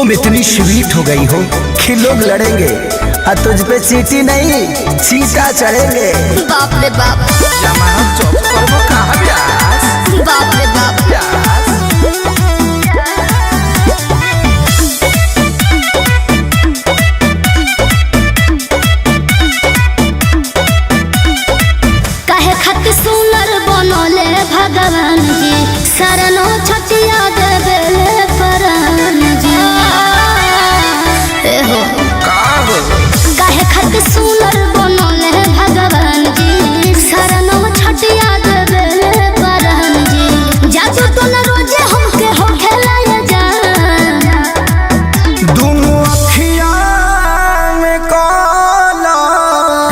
तुम इतनी स्वीट हो गई हो कि लोग लड़ेंगे और तुझ पे चींटी नहीं चींटा चढ़ेंगे। बाप रे बाप जमानत चौक करबो कहां ब्यास। बाप रे बाप काहे खातिर सुनर बनले भगवान जी शरणो छटिया देबेले प्राण जी। एहो काहे खातिर सुनर बनले भगवान जी शरणो छटिया देबेले प्राण जी। जादू तो न रोजे हमके हो खेलाया जा दोनों अखियां में काला।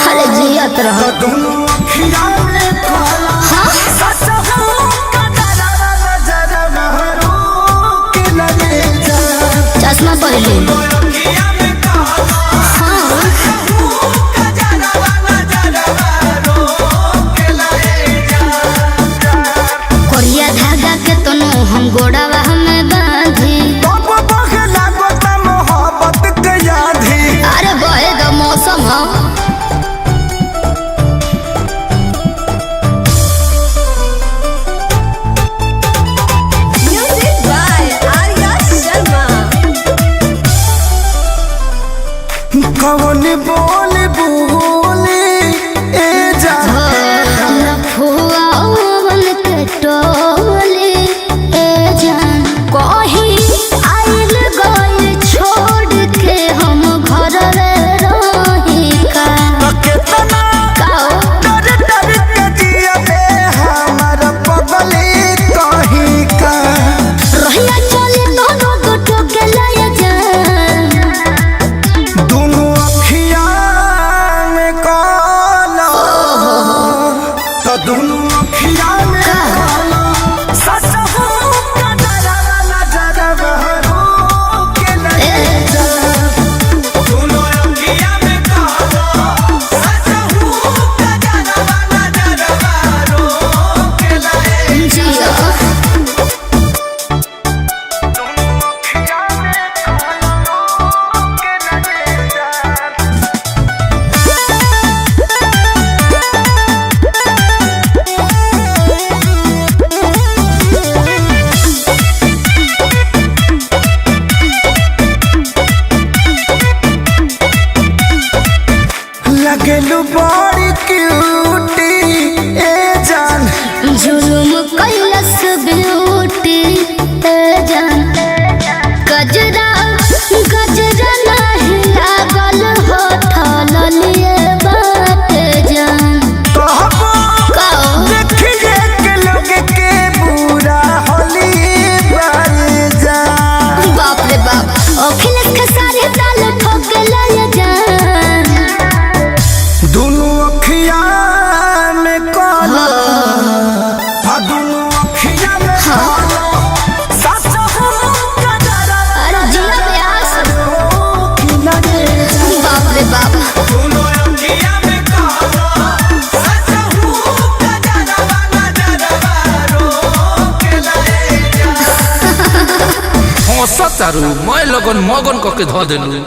अरे जियत रहो दोनों अखियां में काला। हाँ? ससुर का डरा नजर महरो के लगे जा। चश्मा पहले अखियां में काला। हाँ ससुर का डरा नजर महरो के लगे जा। कोरिया धागा के तनो हम गोड़ावा हमें बांधी। तब बखला गोता मोहब्बत के यादी। अरे बहे द मौसम हो Music by Arya Sharma. कौन बोल बोले ए जा। लफुआवन के टोले ए जान कहीं आइल गइल छोड़ के हम घर रही का। कितना काओ डर डर के जिया बे हमर पगली कहीं का। रहिया चले दोनों गोटो के लय जान। दोनों अखियां में काला। तो दोनों अखियां में काला। ससुर का डरा नजर महरो के लगे जा। दोनों अखियां में काला। ससुर का डरा नजर महरो के लगे जा। जिया दोनों अखियां में काला के लगे जा। लगलू बड़ी क्यूटी ए जान। जुलुम कैलस ब्यूटी ए जान। गजरा गजरा नहीं लागल होठल लिए बात जान। कहबो काओ देखिए के लोग के बुरा होली बारी जान। बाप रे बाप अखिलेश के सारे ताल ठोक लय जान। दोनों अखियां में काला। हाँ दोनों अखियां में काला। ससुर का डरा अरे जिया ब्यास के लगे जा। बाप रे बाप दोनों अखियां में काला। ससुर का डरा नजर महरो के लगे जा। हंसत तारू मैं लगन मगन कके ध देलू।